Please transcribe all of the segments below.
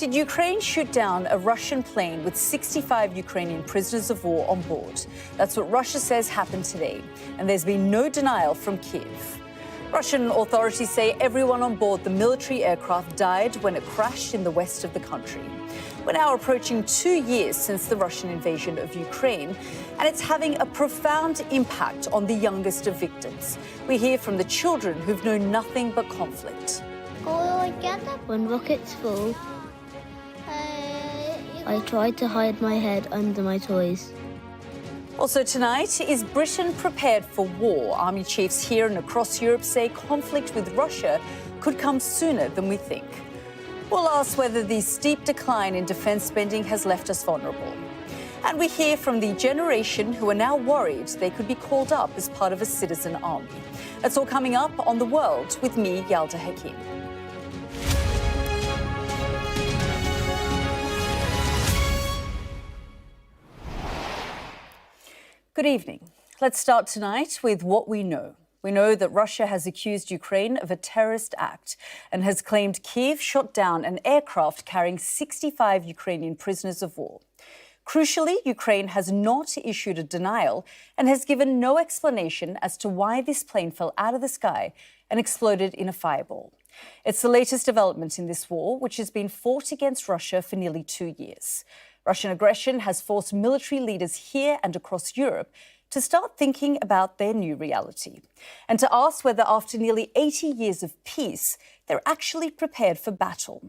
Did Ukraine shoot down a Russian plane with 65 Ukrainian prisoners of war on board? That's what Russia says happened today, and there's been no denial from Kyiv. Russian authorities say everyone on board the military aircraft died when it crashed in the west of the country. We're now approaching 2 years since the Russian invasion of Ukraine, and it's having a profound impact on the youngest of victims. We hear from the children who've known nothing but conflict. When rockets fall, I tried to hide my head under my toys. Also tonight, is Britain prepared for war? Army chiefs here and across Europe say conflict with Russia could come sooner than we think. We'll ask whether the steep decline in defence spending has left us vulnerable. And we hear from the generation who are now worried they could be called up as part of a citizen army. That's all coming up on The World with me, Yalda Hakim. Good evening. Let's start tonight with what we know. We know that Russia has accused Ukraine of a terrorist act and has claimed Kyiv shot down an aircraft carrying 65 Ukrainian prisoners of war. Crucially, Ukraine has not issued a denial and has given no explanation as to why this plane fell out of the sky and exploded in a fireball. It's the latest development in this war, which has been fought against Russia for nearly 2 years. Russian aggression has forced military leaders here and across Europe to start thinking about their new reality and to ask whether after nearly 80 years of peace, they're actually prepared for battle.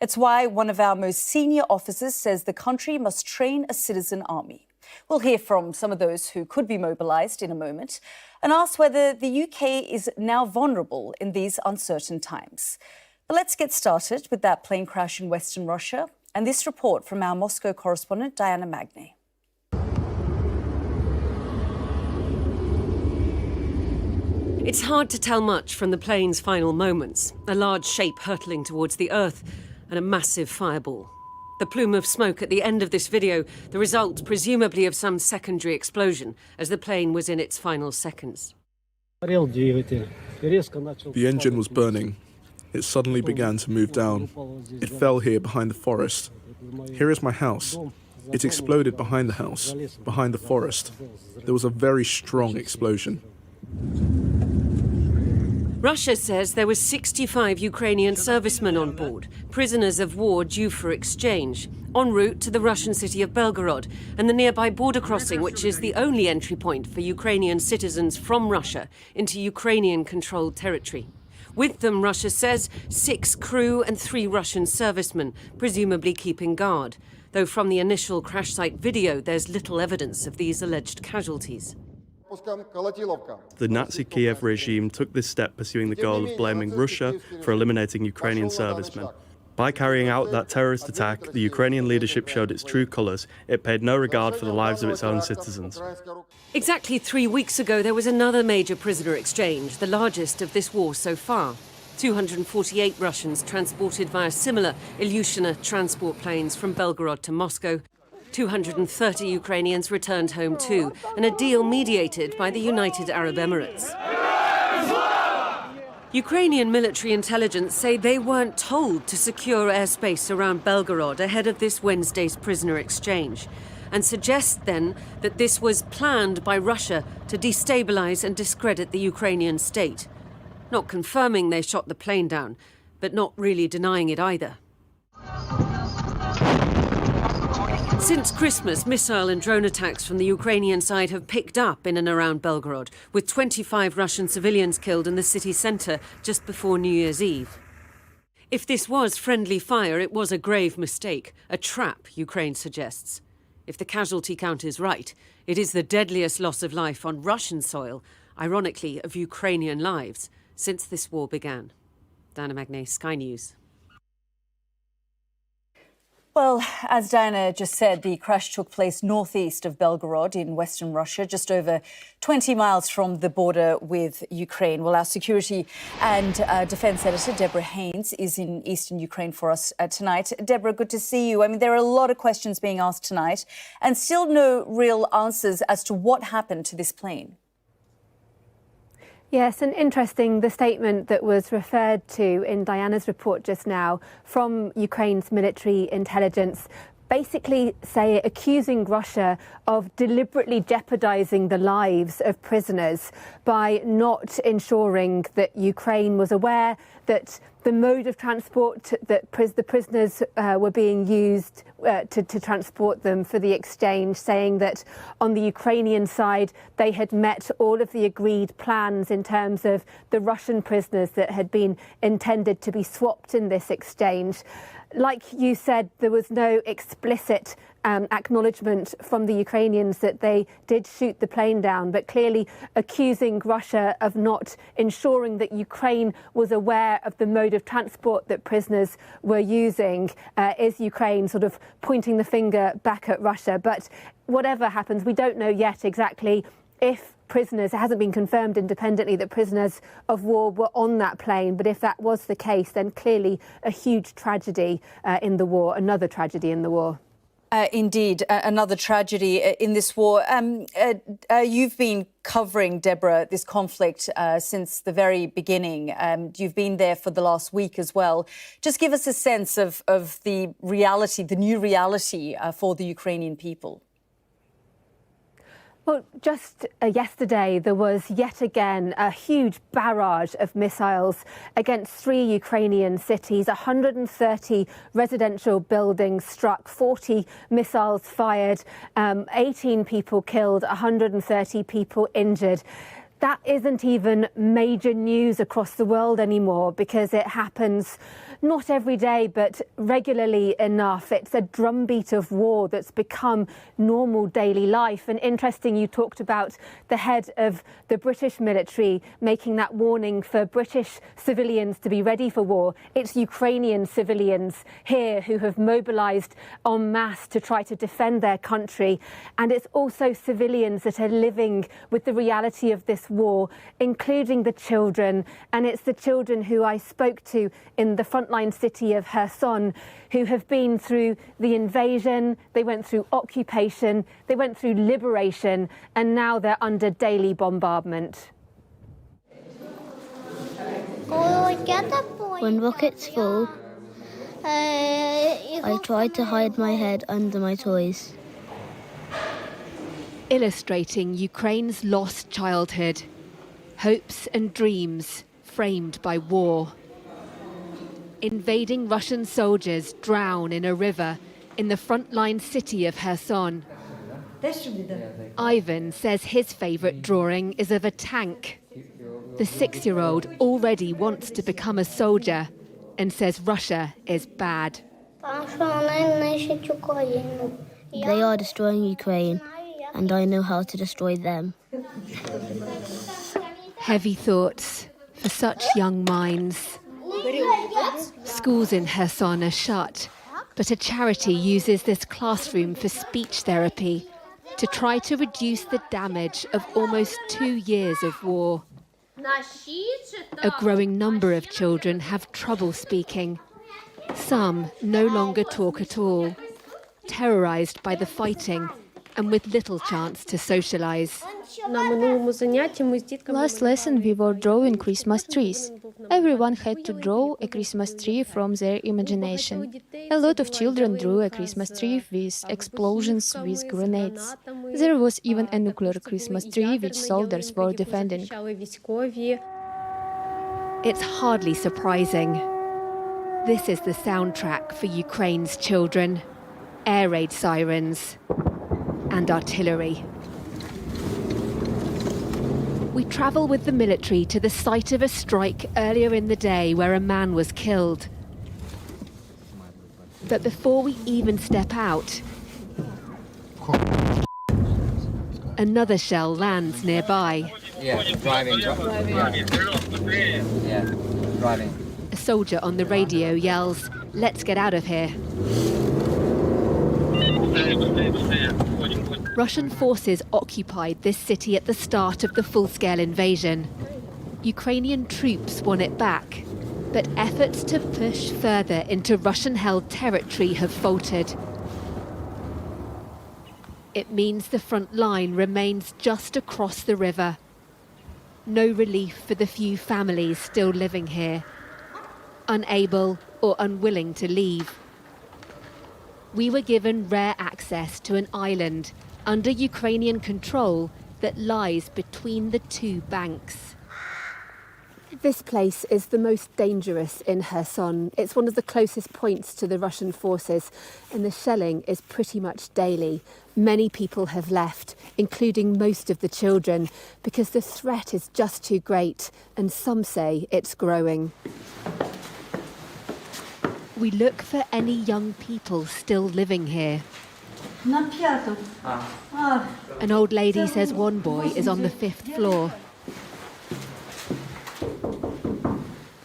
It's why one of our most senior officers says the country must train a citizen army. We'll hear from some of those who could be mobilised in a moment and ask whether the UK is now vulnerable in these uncertain times. But let's get started with that plane crash in Western Russia and this report from our Moscow correspondent, Diana Magnay. It's hard to tell much from the plane's final moments. A large shape hurtling towards the earth and a massive fireball. The plume of smoke at the end of this video, the result presumably of some secondary explosion as the plane was in its final seconds. The engine was burning. It suddenly began to move down. It fell here behind the forest. Here is my house. It exploded behind the house, behind the forest. There was a very strong explosion. Russia says there were 65 Ukrainian servicemen on board, prisoners of war due for exchange, en route to the Russian city of Belgorod and the nearby border crossing, which is the only entry point for Ukrainian citizens from Russia into Ukrainian-controlled territory. With them, Russia says, 6 crew and 3 Russian servicemen, presumably keeping guard, though from the initial crash site video, there's little evidence of these alleged casualties. The Nazi Kiev regime took this step pursuing the goal of blaming Russia for eliminating Ukrainian servicemen. By carrying out that terrorist attack, the Ukrainian leadership showed its true colours. It paid no regard for the lives of its own citizens. Exactly 3 weeks ago, there was another major prisoner exchange, the largest of this war so far. 248 Russians transported via similar Ilyushina transport planes from Belgorod to Moscow. 230 Ukrainians returned home too, and a deal mediated by the United Arab Emirates. Ukrainian military intelligence say they weren't told to secure airspace around Belgorod ahead of this Wednesday's prisoner exchange, and suggest then that this was planned by Russia to destabilize and discredit the Ukrainian state. Not confirming they shot the plane down, but not really denying it either. Since Christmas, missile and drone attacks from the Ukrainian side have picked up in and around Belgorod, with 25 Russian civilians killed in the city centre just before New Year's Eve. If this was friendly fire, it was a grave mistake, a trap, Ukraine suggests. If the casualty count is right, it is the deadliest loss of life on Russian soil, ironically of Ukrainian lives, since this war began. Diana Magnay, Sky News. Well, as Diana just said, the crash took place northeast of Belgorod in western Russia, just over 20 miles from the border with Ukraine. Well, our security and defence editor, Deborah Haynes, is in eastern Ukraine for us tonight. Deborah, good to see you. I mean, there are a lot of questions being asked tonight and still no real answers as to what happened to this plane. Yes, and interesting, the statement that was referred to in Diana's report just now from Ukraine's military intelligence, basically accusing Russia of deliberately jeopardizing the lives of prisoners by not ensuring that Ukraine was aware that the mode of transport that the prisoners were being used to transport them for the exchange, saying that on the Ukrainian side they had met all of the agreed plans in terms of the Russian prisoners that had been intended to be swapped in this exchange. Like you said, there was no explicit acknowledgement from the Ukrainians that they did shoot the plane down, but clearly accusing Russia of not ensuring that Ukraine was aware of the mode of transport that prisoners were using is Ukraine sort of pointing the finger back at Russia. But whatever happens, we don't know yet exactly if prisoners, it hasn't been confirmed independently that prisoners of war were on that plane, but if that was the case, then clearly a huge tragedy in the war, another tragedy in the war. Indeed, another tragedy in this war. You've been covering, Deborah, this conflict since the very beginning. You've been there for the last week as well. Just give us a sense of the reality, the new reality for the Ukrainian people. Well, just yesterday, there was yet again a huge barrage of missiles against 3 Ukrainian cities, 130 residential buildings struck, 40 missiles fired, 18 people killed, 130 people injured. That isn't even major news across the world anymore because it happens not every day, but regularly enough. It's a drumbeat of war that's become normal daily life. And interesting, you talked about the head of the British military making that warning for British civilians to be ready for war. It's Ukrainian civilians here who have mobilised en masse to try to defend their country. And it's also civilians that are living with the reality of this war, including the children. And it's the children who I spoke to in the frontline city of Kherson, who have been through the invasion, they went through occupation, they went through liberation, and now they're under daily bombardment. When rockets fall, I try to hide my head under my toys. Illustrating Ukraine's lost childhood, hopes and dreams framed by war. Invading Russian soldiers drown in a river in the frontline city of Kherson. Ivan says his favourite drawing is of a tank. The 6-year-old already wants to become a soldier and says Russia is bad. They are destroying Ukraine, and I know how to destroy them. Heavy thoughts for such young minds. Schools in Kherson are shut, but a charity uses this classroom for speech therapy to try to reduce the damage of almost 2 years of war. A growing number of children have trouble speaking. Some no longer talk at all, terrorised by the fighting and with little chance to socialise. Last lesson we were drawing Christmas trees. Everyone had to draw a Christmas tree from their imagination. A lot of children drew a Christmas tree with explosions with grenades. There was even a nuclear Christmas tree which soldiers were defending. It's hardly surprising. This is the soundtrack for Ukraine's children. Air raid sirens and artillery. We travel with the military to the site of a strike earlier in the day where a man was killed. But before we even step out, another shell lands nearby. Driving. A soldier on the radio yells, "Let's get out of here." Russian forces occupied this city at the start of the full-scale invasion. Ukrainian troops won it back, but efforts to push further into Russian-held territory have faltered. It means the front line remains just across the river. No relief for the few families still living here, unable or unwilling to leave. We were given rare access to an island under Ukrainian control that lies between the two banks. This place is the most dangerous in Kherson. It's one of the closest points to the Russian forces, and the shelling is pretty much daily. Many people have left, including most of the children, because the threat is just too great, and some say it's growing. We look for any young people still living here. An old lady says one boy is on the 5th floor.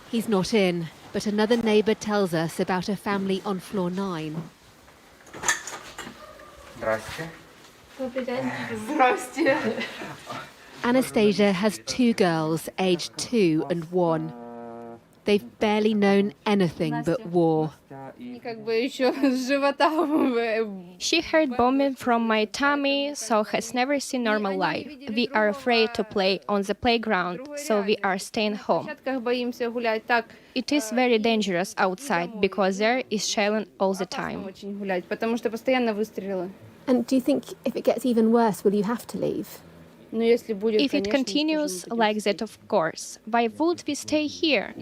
He's not in, but another neighbour tells us about a family on floor 9. Anastasia has 2 girls, aged 2 and 1. They've barely known anything but war. She heard bombing from my tummy, so has never seen normal life. We are afraid to play on the playground, so we are staying home. It is very dangerous outside because there is shelling all the time. And do you think if it gets even worse, will you have to leave? If it continues like that, of course. Why would we stay here?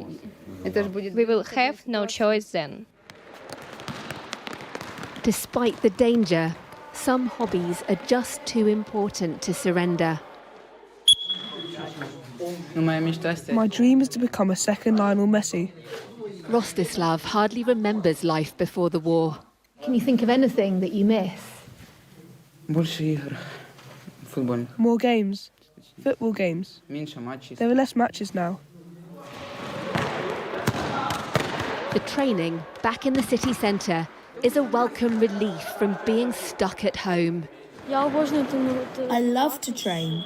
We will have no choice then. Despite the danger, some hobbies are just too important to surrender. My dream is to become a second Lionel Messi. Rostislav hardly remembers life before the war. Can you think of anything that you miss? More games. Football games. There are less matches now. The training back in the city centre is a welcome relief from being stuck at home. I love to train.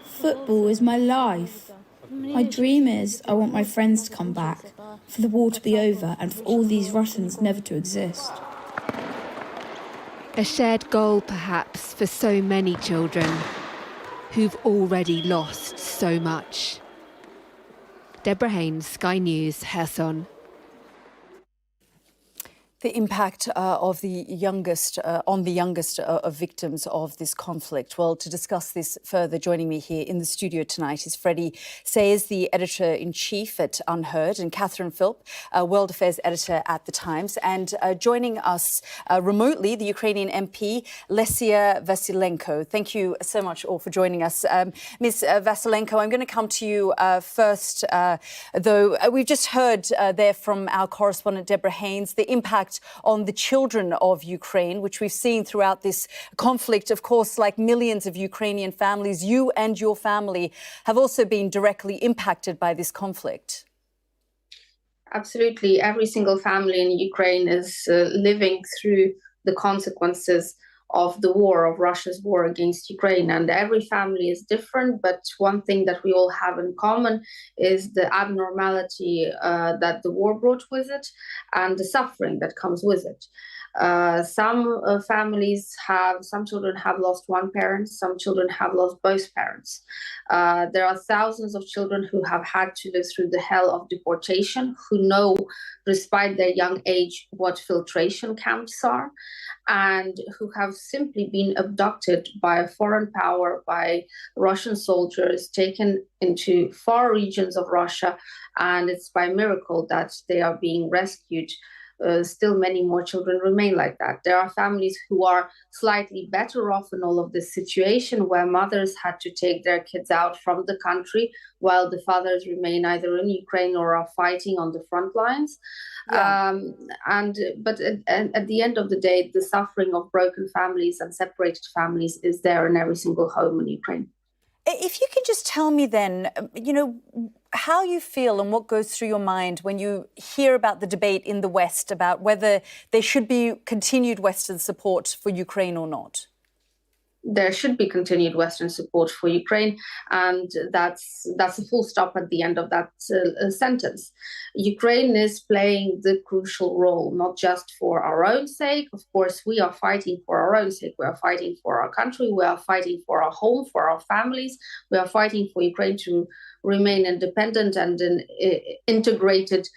Football is my life. My dream is I want my friends to come back, for the war to be over and for all these Russians never to exist. A shared goal, perhaps, for so many children who've already lost so much. Deborah Haynes, Sky News, Kherson. The impact of the youngest on the youngest of victims of this conflict. Well, to discuss this further, joining me here in the studio tonight is Freddie Sayers, the editor-in-chief at UnHerd, and Catherine Philp, World Affairs editor at The Times. And joining us remotely, the Ukrainian MP, Lesia Vasylenko. Thank you so much all for joining us. Ms. Vasylenko, I'm going to come to you first, though. We've just heard there from our correspondent, Deborah Haynes, the impact on the children of Ukraine, which we've seen throughout this conflict. Of course, like millions of Ukrainian families, you and your family have also been directly impacted by this conflict. Absolutely. Every single family in Ukraine is living through the consequences of the war, of Russia's war against Ukraine. And every family is different, but one thing that we all have in common is the abnormality that the war brought with it and the suffering that comes with it. Some children have lost one parent, some children have lost both parents. There are thousands of children who have had to live through the hell of deportation, who know, despite their young age, what filtration camps are, and who have simply been abducted by a foreign power, by Russian soldiers, taken into far regions of Russia, and it's by miracle that they are being rescued. Still many more children remain like that. There are families who are slightly better off in all of this situation, where mothers had to take their kids out from the country while the fathers remain either in Ukraine or are fighting on the front lines. Yeah. But at the end of the day, the suffering of broken families and separated families is there in every single home in Ukraine. If you can just tell me then, how you feel and what goes through your mind when you hear about the debate in the West about whether there should be continued Western support for Ukraine or not. there should be continued Western support for Ukraine, and that's a full stop at the end of that sentence. Ukraine is playing the crucial role, not just for our own sake. Of course, we are fighting for our own sake. We are fighting for our country. We are fighting for our home, for our families. We are fighting for Ukraine to remain independent and an integrated,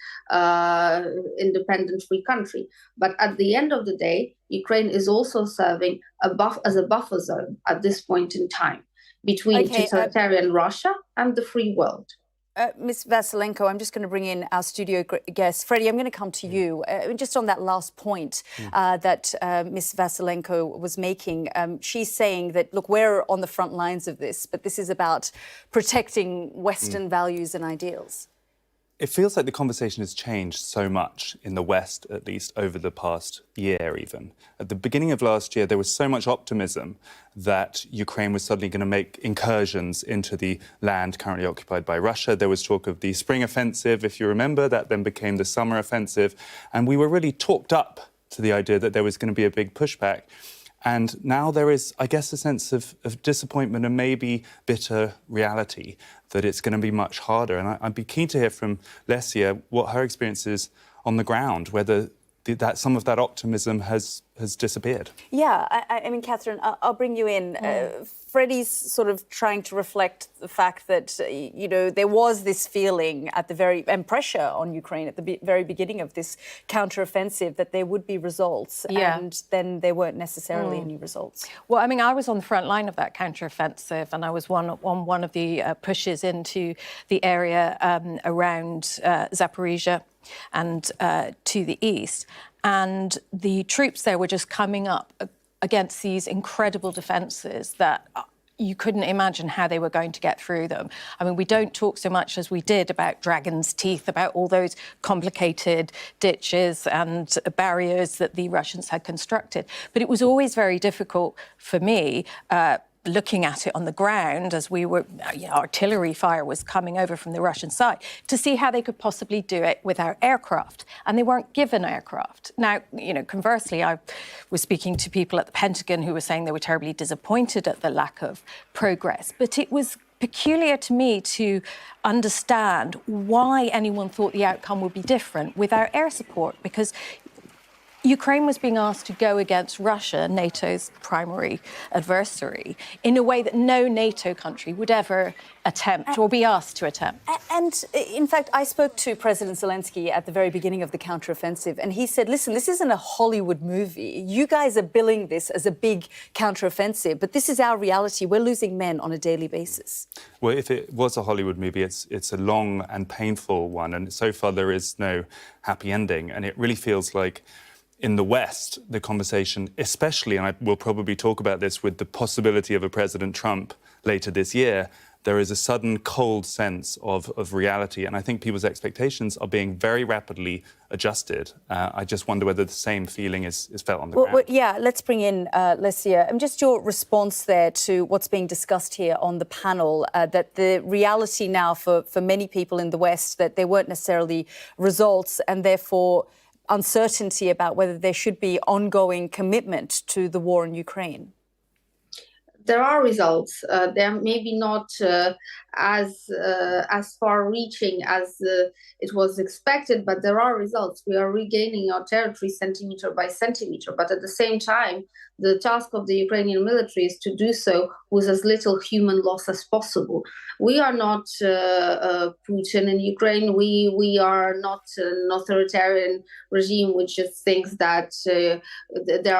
independent free country. But at the end of the day, Ukraine is also serving as a buffer zone at this point in time between totalitarian Russia and the free world. Ms. Vasylenko, I'm just going to bring in our studio guest. Freddie, I'm going to come to you. Just on that last point that Ms. Vasylenko was making, she's saying that, look, we're on the front lines of this, but this is about protecting Western values and ideals. It feels like the conversation has changed so much in the West, at least over the past year even. At the beginning of last year, there was so much optimism that Ukraine was suddenly going to make incursions into the land currently occupied by Russia. There was talk of the spring offensive, if you remember, that then became the summer offensive. And we were really talked up to the idea that there was going to be a big pushback. And now there is, I guess, a sense of disappointment and maybe bitter reality that it's going to be much harder. And I'd be keen to hear from Lesia what her experience is on the ground, whether that some of that optimism has disappeared. Yeah, I mean, Catherine, I'll bring you in. Freddie's sort of trying to reflect the fact that, you know, there was this feeling at the and pressure on Ukraine at the very beginning of this counteroffensive that there would be results, and then there weren't necessarily any results. Well, I mean, I was on the front line of that counteroffensive, and I was on one of the pushes into the area around Zaporizhia and to the east. And the troops there were just coming up against these incredible defences that you couldn't imagine how they were going to get through them. I mean, we don't talk so much as we did about Dragon's Teeth, about all those complicated ditches and barriers that the Russians had constructed. But it was always very difficult for me, looking at it on the ground as we were, artillery fire was coming over from the Russian side, to see how they could possibly do it without aircraft. And they weren't given aircraft. Now, conversely, I was speaking to people at the Pentagon who were saying they were terribly disappointed at the lack of progress. But it was peculiar to me to understand why anyone thought the outcome would be different without air support, because Ukraine was being asked to go against Russia, NATO's primary adversary, in a way that no NATO country would ever attempt or be asked to attempt. And in fact, I spoke to President Zelensky at the very beginning of the counteroffensive, and he said, listen, this isn't a Hollywood movie. You guys are billing this as a big counteroffensive, but this is our reality. We're losing men on a daily basis. Well, if it was a Hollywood movie, it's a long and painful one, and so far there is no happy ending, and it really feels like in the West, the conversation, especially, and I will probably talk about this with the possibility of a President Trump later this year, there is a sudden cold sense of reality. And I think people's expectations are being very rapidly adjusted. I just wonder whether the same feeling is felt on the ground. Well, yeah, let's bring in Lesia. And just your response there to what's being discussed here on the panel, that the reality now for many people in the West, that there weren't necessarily results and therefore uncertainty about whether there should be ongoing commitment to the war in Ukraine. There are results. They're maybe not as far-reaching as it was expected, but there are results. We are regaining our territory centimetre by centimetre, but at the same time, the task of the Ukrainian military is to do so with as little human loss as possible. We are not Putin in Ukraine. We are not an authoritarian regime which just thinks that there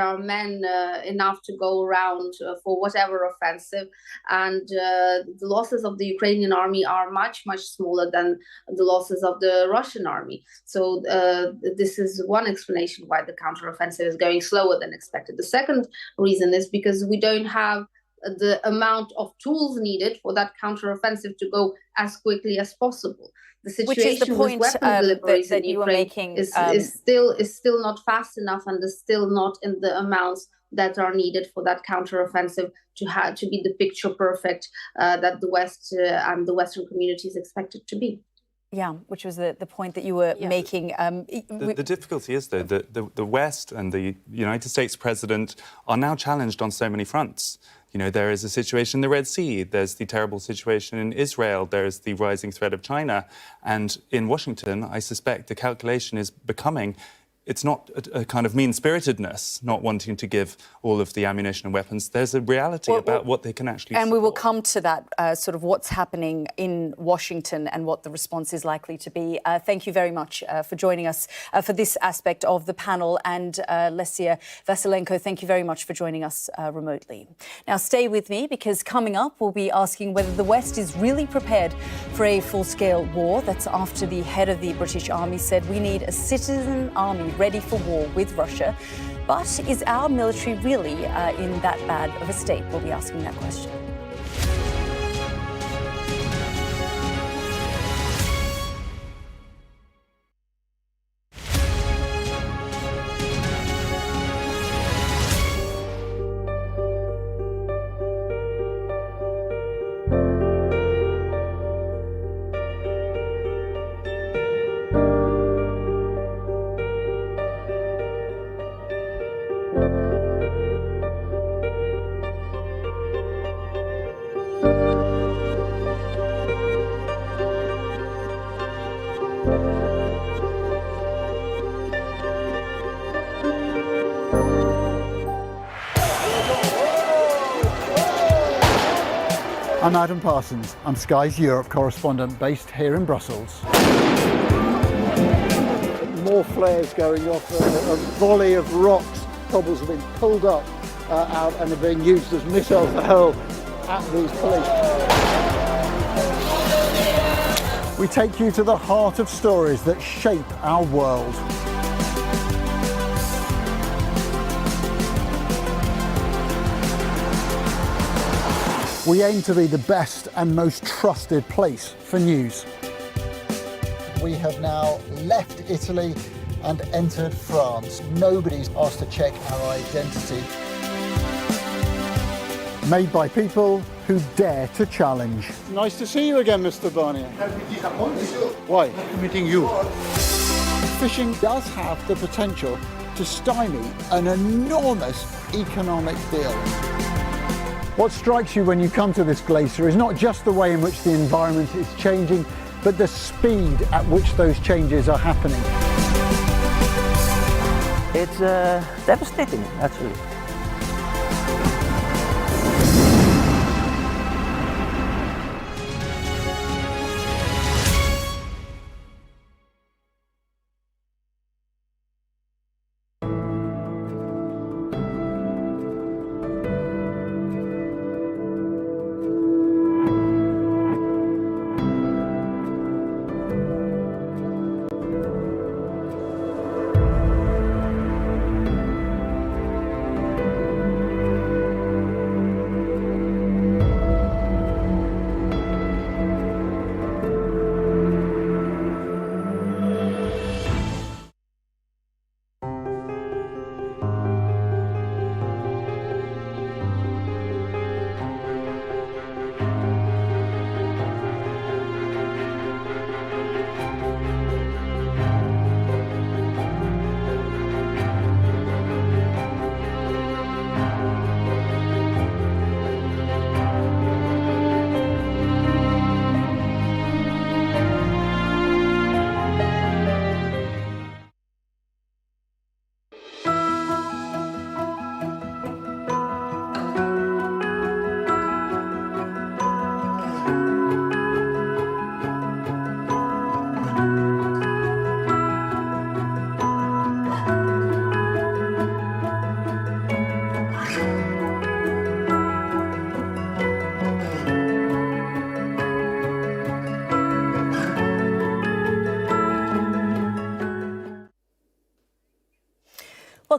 are men enough to go around for whatever offensive, and the losses of the Ukrainian army are much, much smaller than the losses of the Russian army. So this is one explanation why the counteroffensive is going slower than expected. The second reason is because we don't have the amount of tools needed for that counteroffensive to go as quickly as possible. The situation with weapon deliveries in Ukraine is still not fast enough, and is still not in the amounts that are needed for that counteroffensive to be the picture perfect that the West and the Western communities expect it to be. Yeah, which was the point that you were making. The difficulty is, though, that the West and the United States president are now challenged on so many fronts. You know, there is a situation in the Red Sea, there's the terrible situation in Israel, there's the rising threat of China. And in Washington, I suspect the calculation is becoming, it's not a kind of mean-spiritedness, not wanting to give all of the ammunition and weapons. There's a reality about what they can actually And support. we will come to that, sort of what's happening in Washington and what the response is likely to be. Thank you very much for joining us for this aspect of the panel. And Lesia, Vasylenko, thank you very much for joining us remotely. Now, stay with me, because coming up, we'll be asking whether the West is really prepared for a full-scale war. That's after the head of the British Army said we need a citizen army ready for war with Russia. But is our military really in that bad of a state? We'll be asking that question. I'm Adam Parsons. I'm Sky's Europe correspondent based here in Brussels. More flares going off, a volley of rocks, cobbles have been pulled up out and are being used as missiles to hurl at these police. We take you to the heart of stories that shape our world. We aim to be the best and most trusted place for news. We have now left Italy and entered France. Nobody's asked to check our identity. Made by people who dare to challenge. Nice to see you again, Mr. Barnier. Why? Meeting you. Fishing does have the potential to stymie an enormous economic deal. What strikes you when you come to this glacier is not just the way in which the environment is changing, but the speed at which those changes are happening. It's devastating, actually.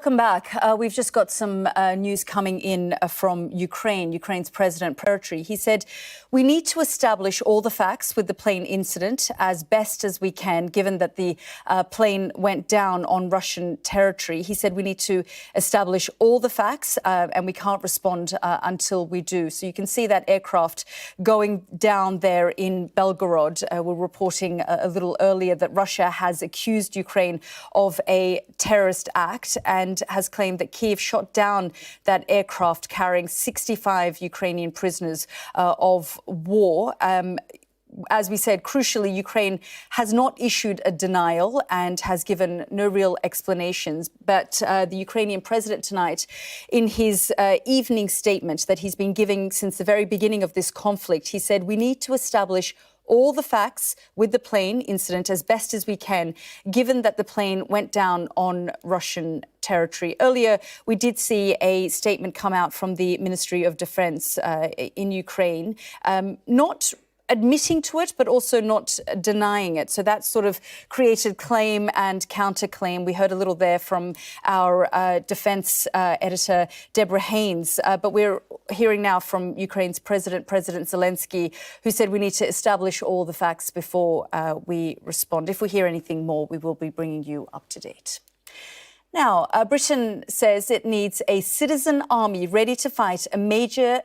Welcome back. We've just got some news coming in from Ukraine. Ukraine's president, Freddie, he said, we need to establish all the facts with the plane incident as best as we can, given that the plane went down on Russian territory. He said we need to establish all the facts and we can't respond until we do. So you can see that aircraft going down there in Belgorod. We're reporting a little earlier that Russia has accused Ukraine of a terrorist act and has claimed that Kyiv shot down that aircraft carrying 65 Ukrainian prisoners of war. As we said, crucially, Ukraine has not issued a denial and has given no real explanations. But the Ukrainian president tonight, in his evening statement that he's been giving since the very beginning of this conflict, he said we need to establish all the facts with the plane incident as best as we can, given that the plane went down on Russian territory. Earlier, we did see a statement come out from the Ministry of Defense in Ukraine, not admitting to it, but also not denying it. So that sort of created claim and counterclaim. We heard a little there from our defence editor, Deborah Haynes. But we're hearing now from Ukraine's President Zelensky, who said we need to establish all the facts before we respond. If we hear anything more, we will be bringing you up to date. Now, Britain says it needs a citizen army ready to fight a major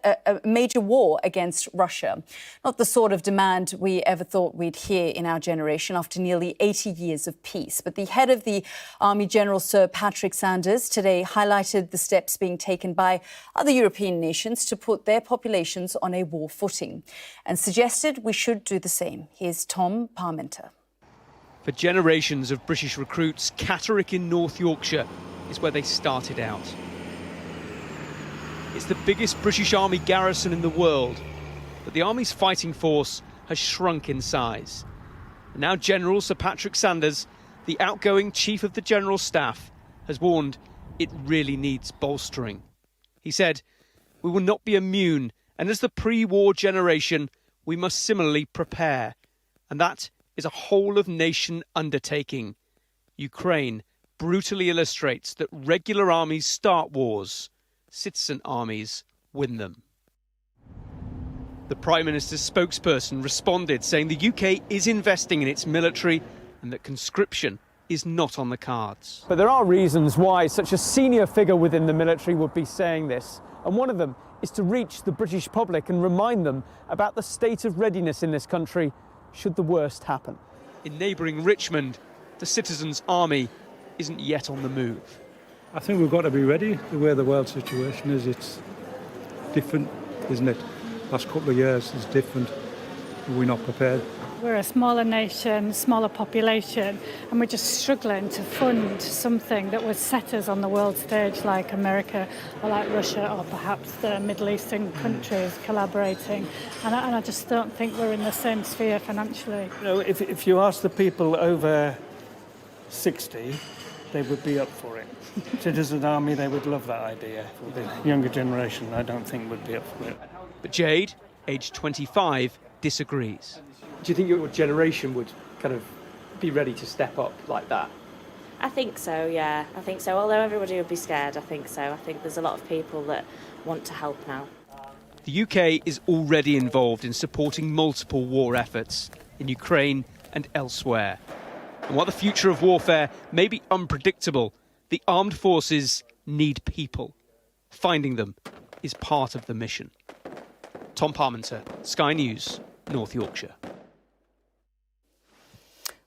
war against Russia. Not the sort of demand we ever thought we'd hear in our generation after nearly 80 years of peace. But the head of the Army General, Sir Patrick Sanders, today highlighted the steps being taken by other European nations to put their populations on a war footing and suggested we should do the same. Here's Tom Parmenter. For generations of British recruits, Catterick in North Yorkshire is where they started out. It's the biggest British Army garrison in the world, but the Army's fighting force has shrunk in size. And now General Sir Patrick Sanders, the outgoing Chief of the General Staff, has warned it really needs bolstering. He said, we will not be immune, and as the pre-war generation, we must similarly prepare. And that is a whole-of-nation undertaking. Ukraine brutally illustrates that regular armies start wars, citizen armies win them. The Prime Minister's spokesperson responded, saying the UK is investing in its military and that conscription is not on the cards. But there are reasons why such a senior figure within the military would be saying this, and one of them is to reach the British public and remind them about the state of readiness in this country should the worst happen. In neighbouring Richmond, the citizens' army isn't yet on the move. I think we've got to be ready. The way the world situation is, it's different, isn't it? Last couple of years is different. We're not prepared. We're a smaller nation, smaller population, and we're just struggling to fund something that would set us on the world stage like America or like Russia or perhaps the Middle Eastern countries collaborating. And I just don't think we're in the same sphere financially. You know, if you ask the people over 60, they would be up for it. Citizen Army, they would love that idea. For the younger generation, I don't think would be up for it. But Jade, aged 25, disagrees. Do you think your generation would kind of be ready to step up like that? I think so, yeah. I think so. Although everybody would be scared, I think so. I think there's a lot of people that want to help now. The UK is already involved in supporting multiple war efforts in Ukraine and elsewhere. And while the future of warfare may be unpredictable, the armed forces need people. Finding them is part of the mission. Tom Parmenter, Sky News, North Yorkshire.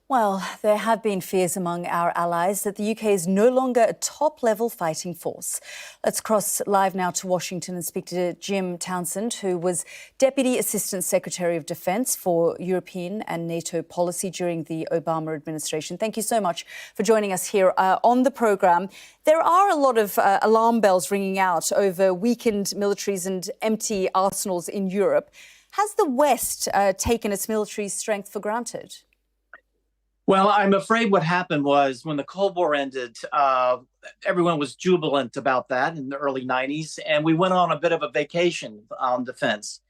Well, there have been fears among our allies that the UK is no longer a top-level fighting force. Let's cross live now to Washington and speak to Jim Townsend, who was Deputy Assistant Secretary of Defence for European and NATO policy during the Obama administration. Thank you so much for joining us here on the programme. There are a lot of alarm bells ringing out over weakened militaries and empty arsenals in Europe. Has the West taken its military strength for granted? Well, I'm afraid what happened was when the Cold War ended, everyone was jubilant about that in the early 90s, and we went on a bit of a vacation on defense.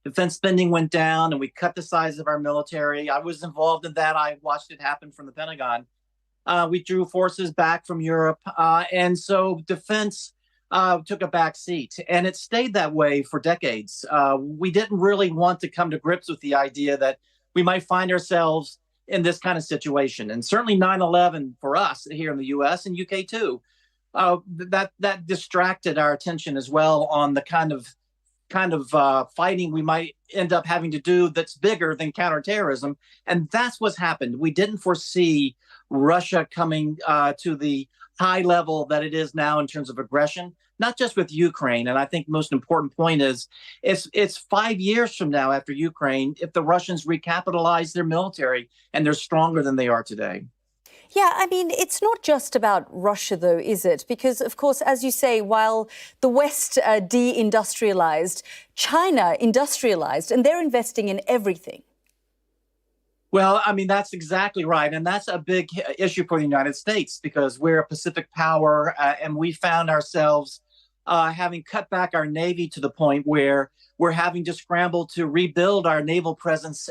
Defense spending went down, and we cut the size of our military. I was involved in that. I watched it happen from the Pentagon. We drew forces back from Europe. And so defense took a back seat. And it stayed that way for decades. We didn't really want to come to grips with the idea that we might find ourselves in this kind of situation. And certainly 9/11 for us here in the US and UK too, that distracted our attention as well on the kind of fighting we might end up having to do that's bigger than counterterrorism. And that's what's happened. We didn't foresee Russia coming to the high level that it is now in terms of aggression, not just with Ukraine. And I think the most important point is it's 5 years from now after Ukraine if the Russians recapitalize their military and they're stronger than they are today. Yeah, I mean, it's not just about Russia, though, is it? Because, of course, as you say, while the West deindustrialized, China industrialized, and they're investing in everything. Well, I mean, that's exactly right. And that's a big issue for the United States because we're a Pacific power and we found ourselves having cut back our Navy to the point where we're having to scramble to rebuild our naval presence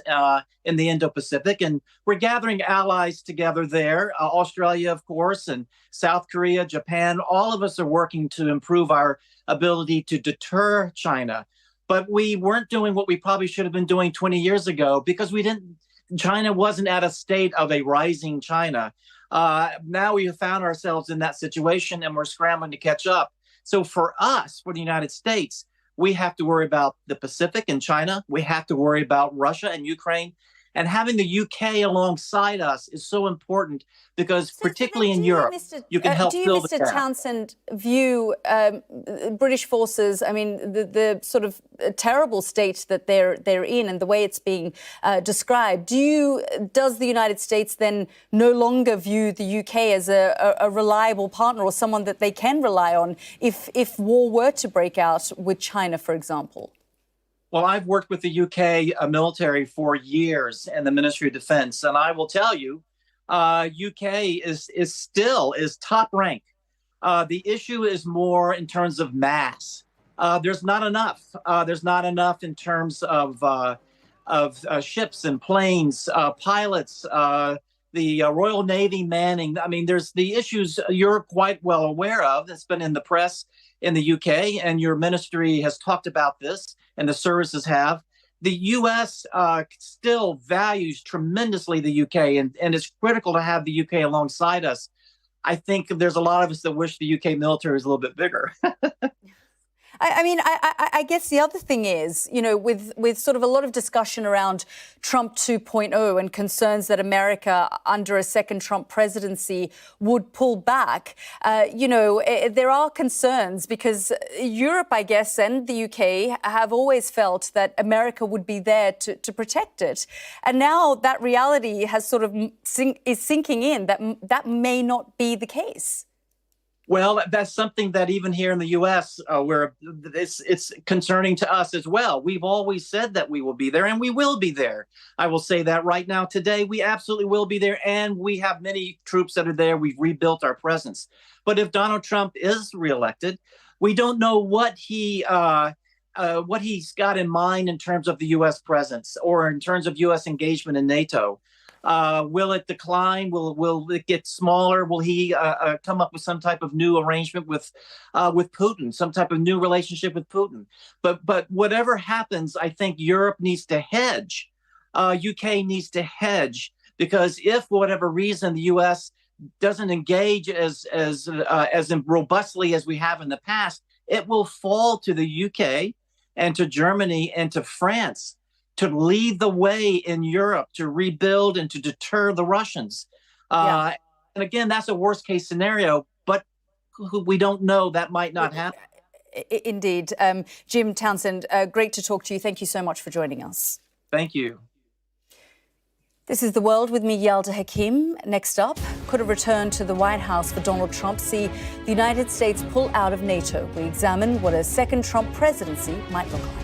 in the Indo-Pacific. And we're gathering allies together there, Australia, of course, and South Korea, Japan. All of us are working to improve our ability to deter China. But we weren't doing what we probably should have been doing 20 years ago because China wasn't at a state of a rising China. Now we have found ourselves in that situation and we're scrambling to catch up. So for us, for the United States, we have to worry about the Pacific and China. We have to worry about Russia and Ukraine. And having the UK alongside us is so important because particularly in Europe, you can help fill the gap. Do you, Mr. Townsend, view British forces, I mean, the sort of terrible state that they're in and the way it's being described, does the United States then no longer view the UK as a reliable partner or someone that they can rely on if war were to break out with China, for example? Well, I've worked with the UK military for years in the Ministry of Defense, and I will tell you, UK is still top rank. The issue is more in terms of mass. There's not enough. There's not enough in terms of ships and planes, pilots, the Royal Navy manning. I mean, there's the issues you're quite well aware of. That's been in the press in the UK, and your ministry has talked about this, and the services have. The U.S. Still values tremendously the UK, and it's critical to have the UK alongside us. I think there's a lot of us that wish the UK military was a little bit bigger. I mean, I guess the other thing is, you know, with sort of a lot of discussion around Trump 2.0 and concerns that America under a second Trump presidency would pull back, there are concerns because Europe, I guess, and the UK have always felt that America would be there to protect it. And now that reality has sort of is sinking in that may not be the case. Well, that's something that even here in the U.S., where it's concerning to us as well. We've always said that we will be there, and we will be there. I will say that right now today, we absolutely will be there, and we have many troops that are there. We've rebuilt our presence. But if Donald Trump is reelected, we don't know what he's got in mind in terms of the U.S. presence or in terms of U.S. engagement in NATO. Will it decline? Will it get smaller? Will he come up with some type of new arrangement with Putin, some type of new relationship with Putin? But whatever happens, I think Europe needs to hedge. UK needs to hedge because if for whatever reason the US doesn't engage as robustly as we have in the past, it will fall to the UK and to Germany and to France to lead the way in Europe, to rebuild and to deter the Russians. And again, that's a worst case scenario, but we don't know. That might not happen. Indeed. Jim Townsend, great to talk to you. Thank you so much for joining us. Thank you. This is The World with me, Yalda Hakim. Next up, could a return to the White House for Donald Trump see the United States pull out of NATO? We examine what a second Trump presidency might look like.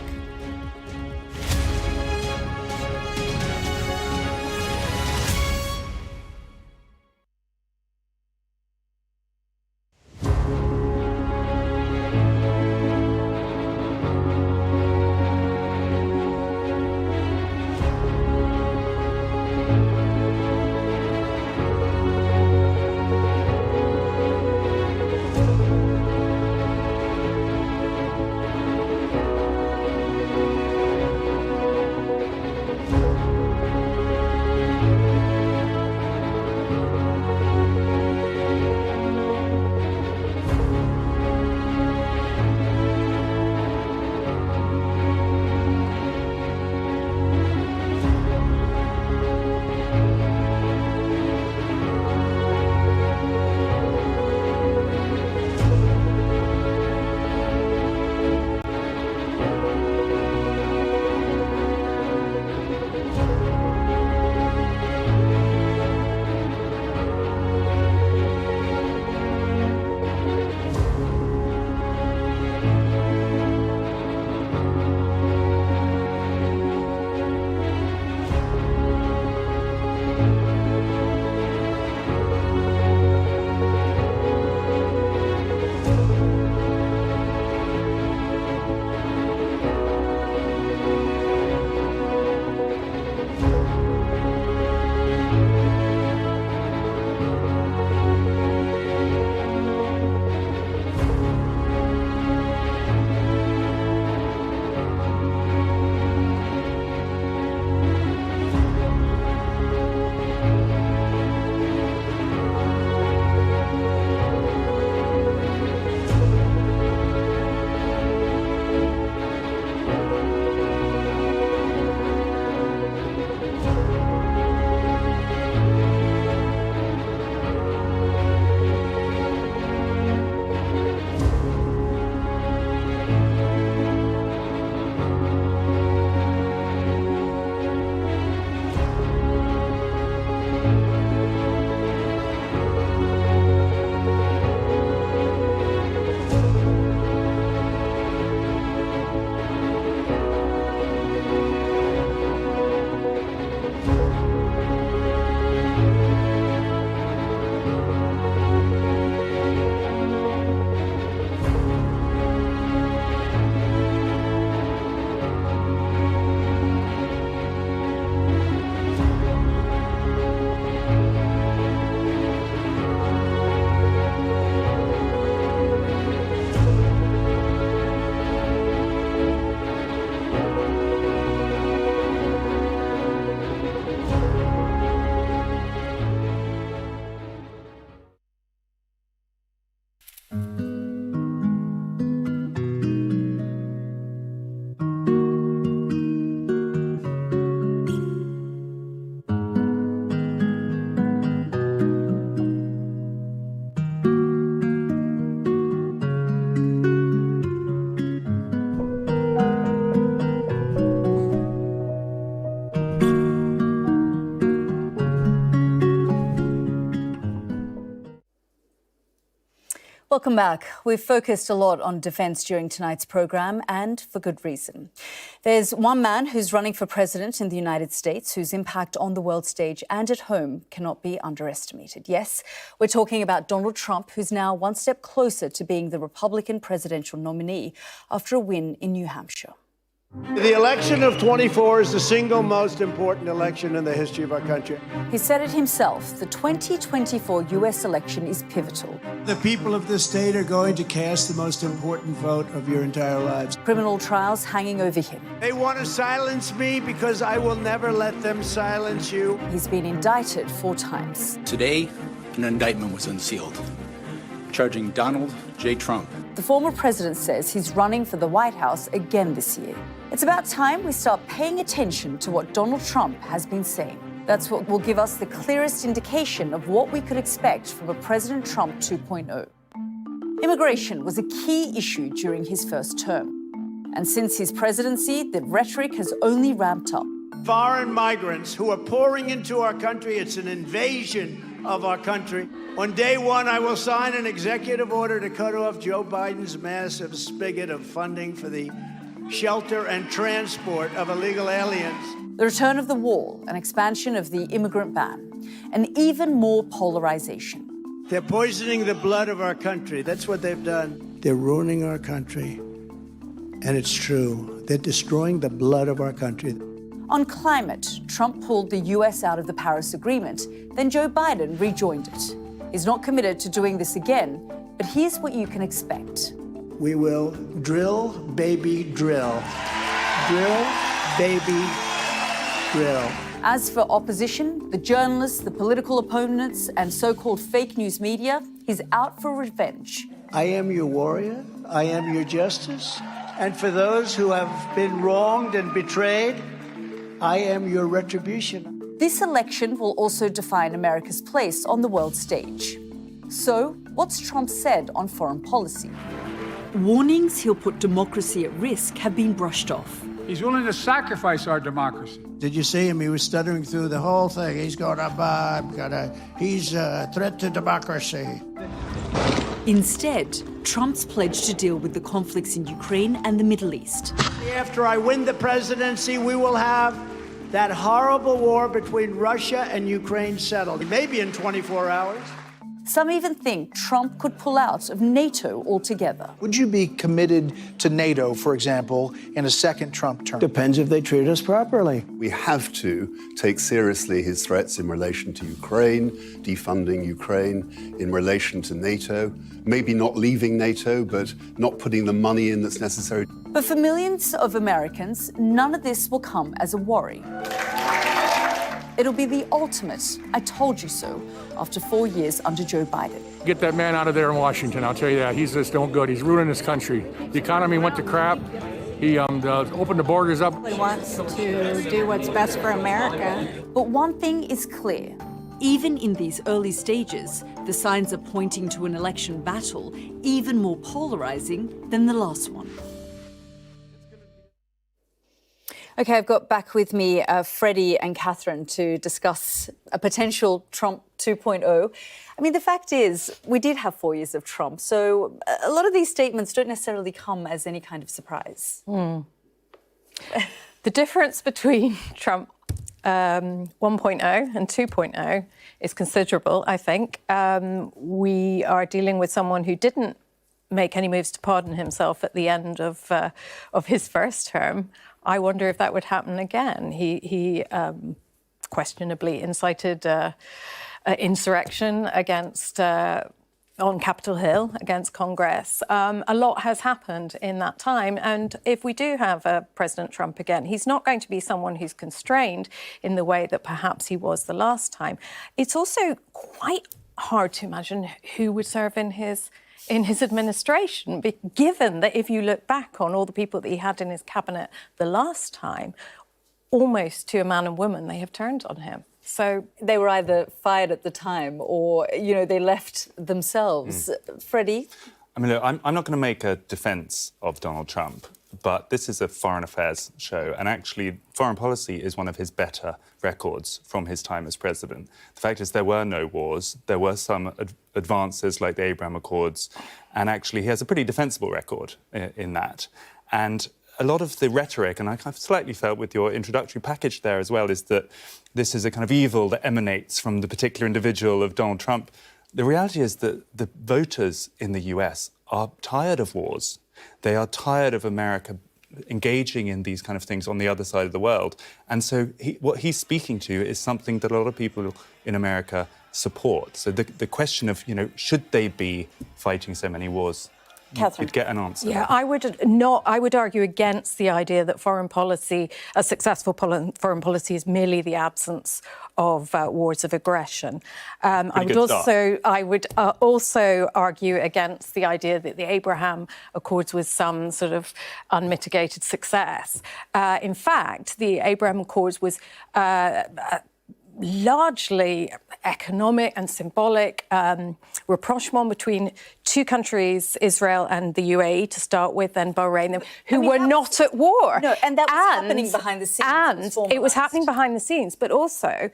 Welcome back. We've focused a lot on defence during tonight's programme, and for good reason. There's one man who's running for president in the United States whose impact on the world stage and at home cannot be underestimated. Yes, we're talking about Donald Trump, who's now one step closer to being the Republican presidential nominee after a win in New Hampshire. The election of 24 is the single most important election in the history of our country. He said it himself, the 2024 US election is pivotal. The people of this state are going to cast the most important vote of your entire lives. Criminal trials hanging over him. They want to silence me because I will never let them silence you. He's been indicted 4 times. Today, an indictment was unsealed, charging Donald J. Trump. The former president says he's running for the White House again this year. It's about time we start paying attention to what Donald Trump has been saying. That's what will give us the clearest indication of what we could expect from a President Trump 2.0. Immigration was a key issue during his first term. And since his presidency, the rhetoric has only ramped up. Foreign migrants who are pouring into our country, it's an invasion of our country. On day one, I will sign an executive order to cut off Joe Biden's massive spigot of funding for the shelter and transport of illegal aliens. The return of the wall, an expansion of the immigrant ban, and even more polarization. They're poisoning the blood of our country. That's what they've done. They're ruining our country. And it's true. They're destroying the blood of our country. On climate, Trump pulled the US out of the Paris Agreement, then Joe Biden rejoined it. He's not committed to doing this again, but here's what you can expect. We will drill, baby, drill. Drill, baby, drill. As for opposition, the journalists, the political opponents, and so-called fake news media, he's out for revenge. I am your warrior. I am your justice. And for those who have been wronged and betrayed, I am your retribution. This election will also define America's place on the world stage. So, what's Trump said on foreign policy? Warnings he'll put democracy at risk have been brushed off. He's willing to sacrifice our democracy. Did you see him? He was stuttering through the whole thing. He's a threat to democracy. Instead, Trump's pledged to deal with the conflicts in Ukraine and the Middle East. After I win the presidency, we will have that horrible war between Russia and Ukraine settled, maybe in 24 hours. Some even think Trump could pull out of NATO altogether. Would you be committed to NATO, for example, in a second Trump term? Depends if they treat us properly. We have to take seriously his threats in relation to Ukraine, defunding Ukraine, in relation to NATO, maybe not leaving NATO, but not putting the money in that's necessary. But for millions of Americans, none of this will come as a worry. It'll be the ultimate "I told you so" after 4 years under Joe Biden. Get that man out of there in Washington, I'll tell you that. He's just no good. He's ruining this country. The economy went to crap. He opened the borders up. He wants to do what's best for America. But one thing is clear. Even in these early stages, the signs are pointing to an election battle even more polarizing than the last one. OK, I've got back with me Freddie and Catherine to discuss a potential Trump 2.0. I mean, the fact is, we did have 4 years of Trump, so a lot of these statements don't necessarily come as any kind of surprise. The difference between Trump 1.0 and 2.0 is considerable, I think. We are dealing with someone who didn't make any moves to pardon himself at the end of his first term. I wonder if that would happen again. He questionably incited insurrection against on Capitol Hill against Congress. A lot has happened in that time. And if we do have President Trump again, he's not going to be someone who's constrained in the way that perhaps he was the last time. It's also quite hard to imagine who would serve in his administration, given that if you look back on all the people that he had in his cabinet the last time, almost to a man and woman, they have turned on him. So they were either fired at the time or, they left themselves. Freddie? I mean, look, I'm not going to make a defence of Donald Trump. but this is a foreign affairs show, and actually foreign policy is one of his better records from his time as president. The fact is there were no wars, there were some advances like the Abraham Accords, and actually he has a pretty defensible record in that. And a lot of the rhetoric, and I've slightly felt with your introductory package there as well, is that this is a kind of evil that emanates from the particular individual of Donald Trump. The reality is that the voters in the US are tired of wars. They are tired of America engaging in these kind of things on the other side of the world. And so what he's speaking to is something that a lot of people in America support. So the question of, should they be fighting so many wars? Catherine. You'd get an answer. Yeah, I would argue against the idea that a successful foreign policy is merely the absence of wars of aggression. I would also argue against the idea that the Abraham Accords was some sort of unmitigated success. In fact, the Abraham Accords was largely economic and symbolic rapprochement between two countries, Israel and the UAE to start with, and Bahrain, who were not at war. No, and that was happening behind the scenes. And it was happening behind the scenes, but also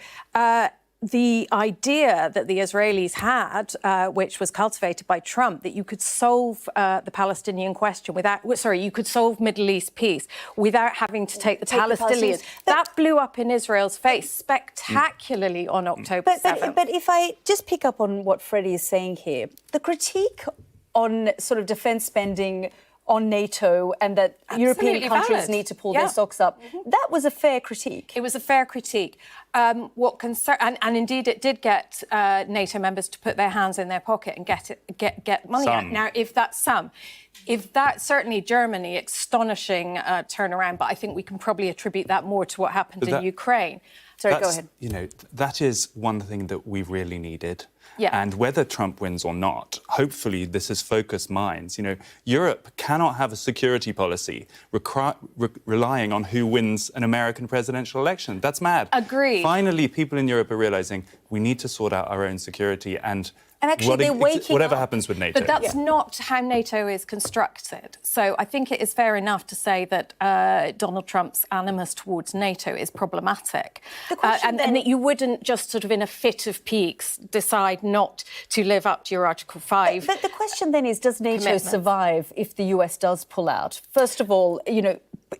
the idea that the Israelis had, which was cultivated by Trump, that you could solve the Palestinian question you could solve Middle East peace without having to take the Palestinians. That blew up in Israel's face spectacularly on October 7th. But if I just pick up on what Freddie is saying here, the critique on sort of defence spending on NATO and that European countries need to pull their socks up, that was a fair critique. It was a fair critique. And indeed it did get NATO members to put their hands in their pocket and get money out. Now, if that's certainly Germany, astonishing turnaround, but I think we can probably attribute that more to what happened in Ukraine. Sorry, go ahead. That is one thing that we really needed. Yeah. And whether Trump wins or not, hopefully this has focused minds. Europe cannot have a security policy relying on who wins an American presidential election. That's mad. Agreed. Finally, people in Europe are realising we need to sort out our own security and actually, they're waking whatever up. happens with NATO. But that's not how NATO is constructed. So I think it is fair enough to say that Donald Trump's animus towards NATO is problematic. And that you wouldn't just sort of in a fit of piques decide not to live up to your Article 5. But the question then is, does NATO survive if the US does pull out? First of all,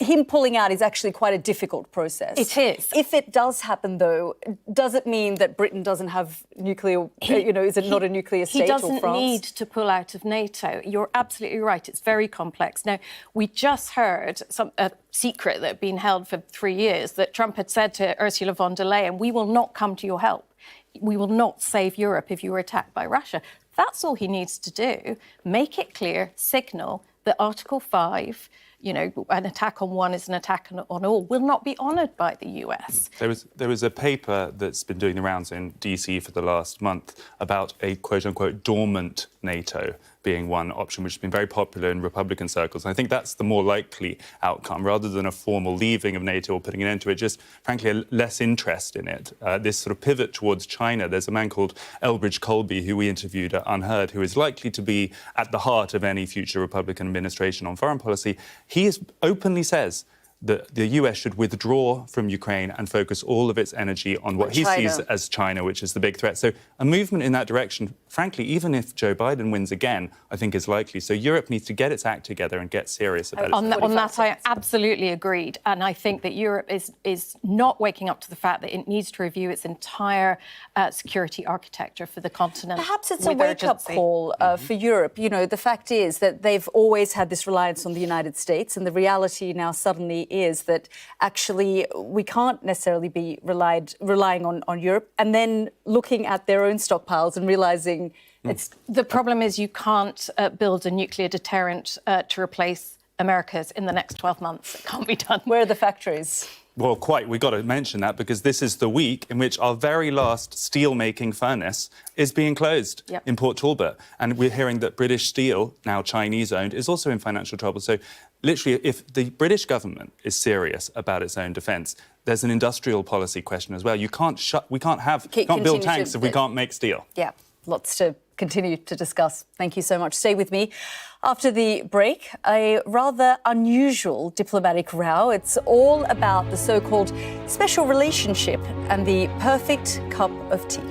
him pulling out is actually quite a difficult process. It is. If it does happen, though, does it mean that Britain doesn't have nuclear, is it not a nuclear state, or France? He doesn't need to pull out of NATO. You're absolutely right. It's very complex. Now, we just heard a secret that had been held for 3 years that Trump had said to Ursula von der Leyen, we will not come to your help. We will not save Europe if you are attacked by Russia. That's all he needs to do. Make it clear, signal that Article 5, an attack on one is an attack on all, will not be honoured by the US. There was a paper that's been doing the rounds in DC for the last month about a quote-unquote dormant NATO being one option, which has been very popular in Republican circles. And I think that's the more likely outcome, rather than a formal leaving of NATO or putting an end to it, just, frankly, a less interest in it. This sort of pivot towards China. There's a man called Elbridge Colby, who we interviewed at UnHerd, who is likely to be at the heart of any future Republican administration on foreign policy. He openly says that the US should withdraw from Ukraine and focus all of its energy on what he sees as China, which is the big threat. So a movement in that direction, frankly, even if Joe Biden wins again, I think is likely. So Europe needs to get its act together and get serious about it. On that, I absolutely agreed. And I think that Europe is not waking up to the fact that it needs to review its entire security architecture for the continent. Perhaps it's a wake-up call for Europe. The fact is that they've always had this reliance on the United States, and the reality now suddenly is that actually we can't necessarily be relying on Europe, and then looking at their own stockpiles and realising the problem is you can't build a nuclear deterrent to replace America's in the next 12 months. It can't be done. Where are the factories? Well, quite. We've got to mention that because this is the week in which our very last steel-making furnace is being closed in Port Talbot. And we're hearing that British Steel, now Chinese-owned, is also in financial trouble. So literally, if the British government is serious about its own defence, there's an industrial policy question as well. We can't build tanks if we can't make steel. Yeah, lots to continue to discuss. Thank you so much. Stay with me. After the break, a rather unusual diplomatic row. It's all about the so-called special relationship and the perfect cup of tea.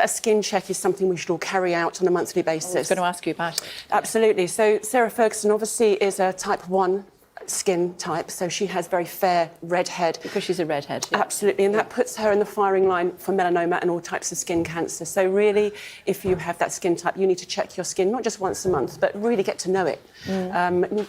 A skin check is something we should all carry out on a monthly basis. I was going to ask you about it. Absolutely. So Sarah Ferguson obviously is a type 1 skin type, so she has very fair red head. Because she's a redhead. Yeah. Absolutely, and that puts her in the firing line for melanoma and all types of skin cancer. So really, if you have that skin type, you need to check your skin, not just once a month, but really get to know it.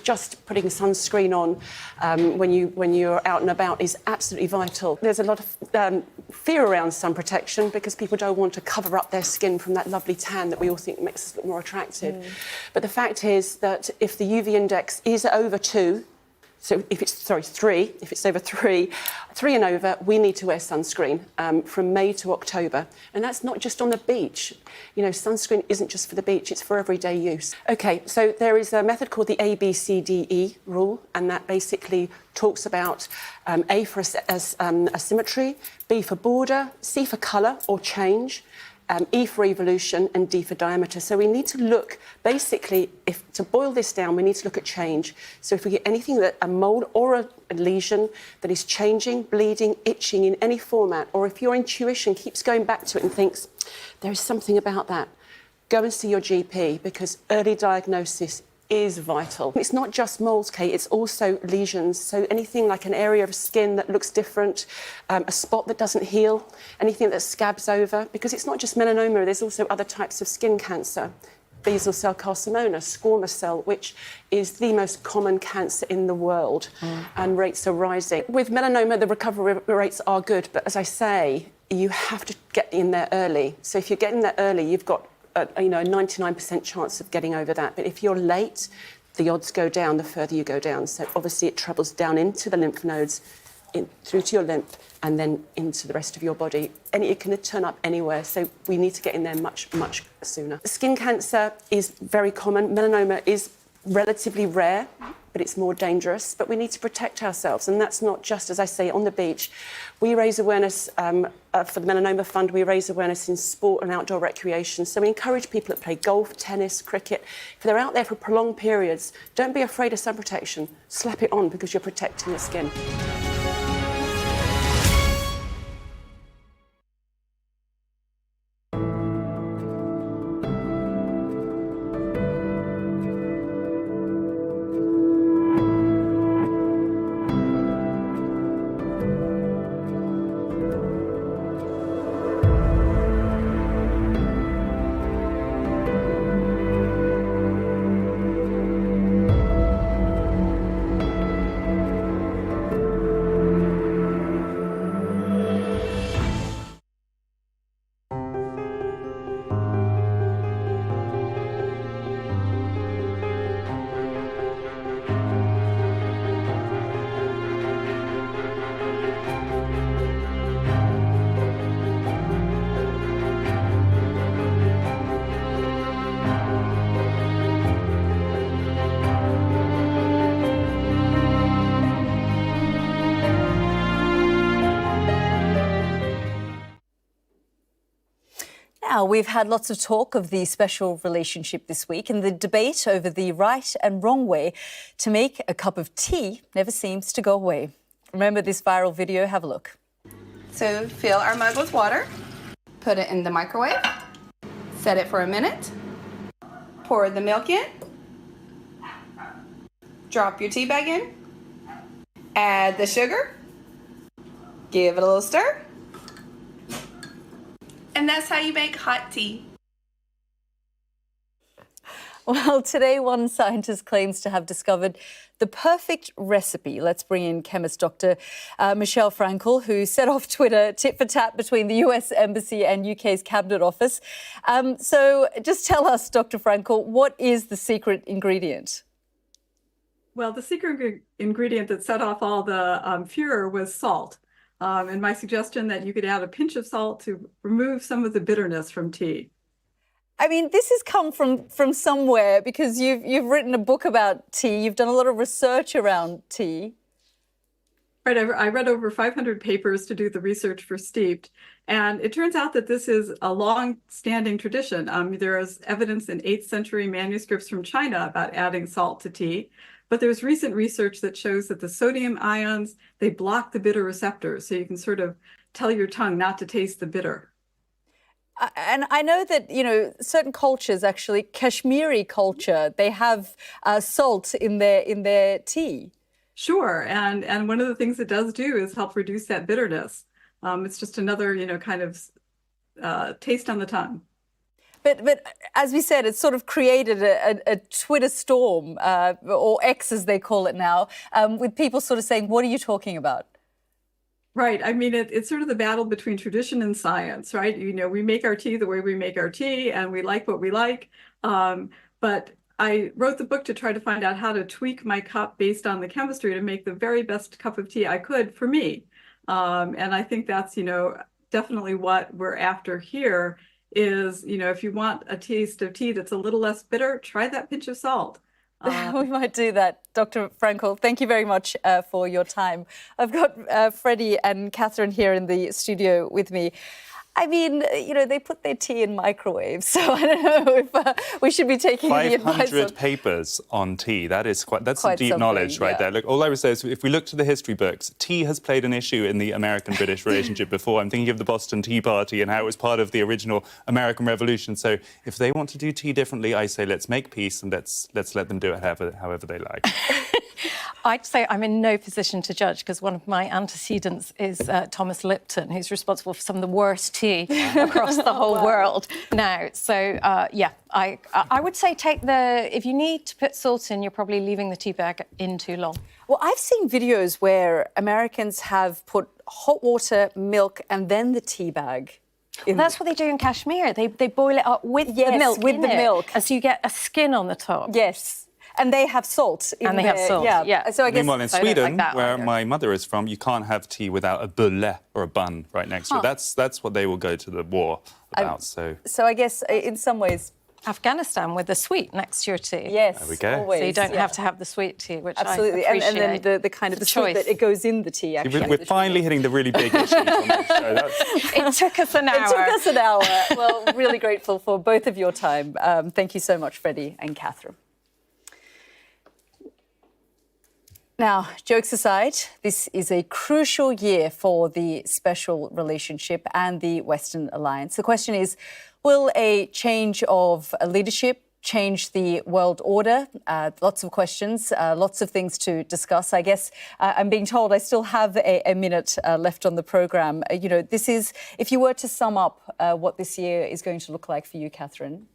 Just putting sunscreen on when you're out and about is absolutely vital. There's a lot of fear around sun protection because people don't want to cover up their skin from that lovely tan that we all think makes us look more attractive. But the fact is that if the UV index is over 2, so if it's, 3, if it's over 3 and over, we need to wear sunscreen from May to October. And that's not just on the beach. You know, sunscreen isn't just for the beach, it's for everyday use. OK, so there is a method called the ABCDE rule, and that basically talks about A for asymmetry, B for border, C for colour or change, E for evolution, and D for diameter. So we need to look, basically, to boil this down, we need to look at change. So if we get anything that a mole or a lesion that is changing, bleeding, itching in any format, or if your intuition keeps going back to it and thinks, there is something about that, go and see your GP, because early diagnosis is vital. It's not just moles, Kate, it's also lesions. So anything like an area of skin that looks different, a spot that doesn't heal, anything that scabs over, because it's not just melanoma, there's also other types of skin cancer. Basal cell carcinoma, squamous cell, which is the most common cancer in the world, and rates are rising. With melanoma, the recovery rates are good, but as I say, you have to get in there early. So if you're getting there early, you've got a 99% chance of getting over that. But if you're late, the odds go down the further you go down. So obviously it travels down into the lymph nodes, through to your lymph, and then into the rest of your body. And it can turn up anywhere, so we need to get in there much, much sooner. Skin cancer is very common. Melanoma is relatively rare, but it's more dangerous. But we need to protect ourselves, and that's not just, as I say, on the beach. We raise awareness for the Melanoma Fund. We raise awareness in sport and outdoor recreation. So we encourage people that play golf, tennis, cricket. If they're out there for prolonged periods, don't be afraid of sun protection. Slap it on because you're protecting your skin. Now, we've had lots of talk of the special relationship this week, and the debate over the right and wrong way to make a cup of tea never seems to go away. Remember this viral video? Have a look. So fill our mug with water, put it in the microwave, set it for a minute, pour the milk in, drop your tea bag in, add the sugar, give it a little stir, and that's how you make hot tea. Well, today one scientist claims to have discovered the perfect recipe. Let's bring in chemist Dr. Michelle Frankel, who set off Twitter tit for tat between the US Embassy and UK's Cabinet Office. So just tell us, Dr. Frankel, what is the secret ingredient? Well, the secret ingredient that set off all the furor was salt. And my suggestion that you could add a pinch of salt to remove some of the bitterness from tea. I mean, this has come from somewhere because you've written a book about tea. You've done a lot of research around tea. Right, I read over 500 papers to do the research for Steeped, and it turns out that this is a long-standing tradition. There is evidence in 8th century manuscripts from China about adding salt to tea, but there's recent research that shows that the sodium ions, they block the bitter receptors, so you can sort of tell your tongue not to taste the bitter. And I know that, you know, certain cultures, actually, Kashmiri culture, they have salt in their tea. Sure, and one of the things it does do is help reduce that bitterness. It's just another, you know, kind of taste on the tongue. But as we said, it's sort of created a Twitter storm, or X as they call it now, with people sort of saying, what are you talking about? Right. I mean, it's sort of the battle between tradition and science, right? You know, we make our tea the way we make our tea, and we like what we like. But I wrote the book to try to find out how to tweak my cup based on the chemistry to make the very best cup of tea I could for me. And I think that's, you know, definitely what we're after here is, you know, if you want a taste of tea that's a little less bitter, try that pinch of salt. We might do that. Dr. Frankel, thank you very much for your time. I've got Freddie and Catherine here in the studio with me. I mean, you know, they put their tea in microwaves, so I don't know if we should be taking the advice. 500 papers on tea. That's some deep knowledge right there. Look, all I would say is, if we look to the history books, tea has played an issue in the American-British relationship before. I'm thinking of the Boston Tea Party and how it was part of the original American Revolution. So if they want to do tea differently, I say let's make peace and let's let them do it however they like. I'd say I'm in no position to judge because one of my antecedents is Thomas Lipton, who's responsible for some of the worst tea across the whole world now. So, yeah, I would say if you need to put salt in, you're probably leaving the tea bag in too long. Well, I've seen videos where Americans have put hot water, milk, and then the tea bag. Well, that's what they do in Kashmir. They boil it up with the milk and so you get a skin on the top. Yes. And they have salt in and they have salt, yeah. So I guess... Meanwhile, in Sweden, where my mother is from, you can't have tea without a bulle or a bun right next to it. That's what they will go to the war about, So I guess, in some ways... Afghanistan with the sweet next to your tea. Yes, there we go. Always, so you don't have to have the sweet tea, which absolutely. I appreciate. And then the kind of the sweet that it goes in the tea, actually. We're finally hitting the really big issues on this show. It took us an hour. It took us an hour. Well, really grateful for both of your time. Thank you so much, Freddie and Catherine. Now, jokes aside, this is a crucial year for the special relationship and the Western alliance. The question is, will a change of leadership change the world order? Lots of questions, lots of things to discuss. I guess I'm being told I still have a minute left on the programme. You know, this is, if you were to sum up what this year is going to look like for you, Catherine.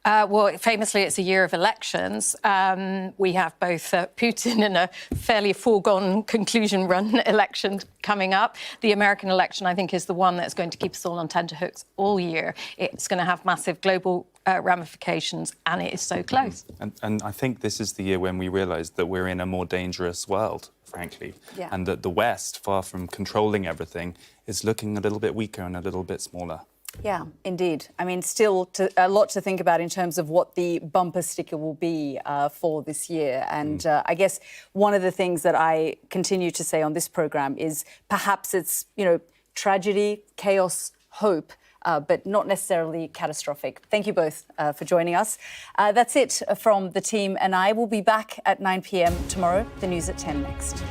Well, famously, it's a year of elections. We have both Putin and a fairly foregone conclusion run election coming up. The American election, I think, is the one that's going to keep us all on tenterhooks all year. It's going to have massive global ramifications, and it is so close. And I think this is the year when we realise that we're in a more dangerous world, frankly, and that the West, far from controlling everything, is looking a little bit weaker and a little bit smaller. Yeah, indeed. I mean, still a lot to think about in terms of what the bumper sticker will be for this year. And I guess one of the things that I continue to say on this programme is perhaps it's, you know, tragedy, chaos, hope, but not necessarily catastrophic. Thank you both for joining us. That's it from the team, and I will be back at 9 p.m. tomorrow. The news at 10 next.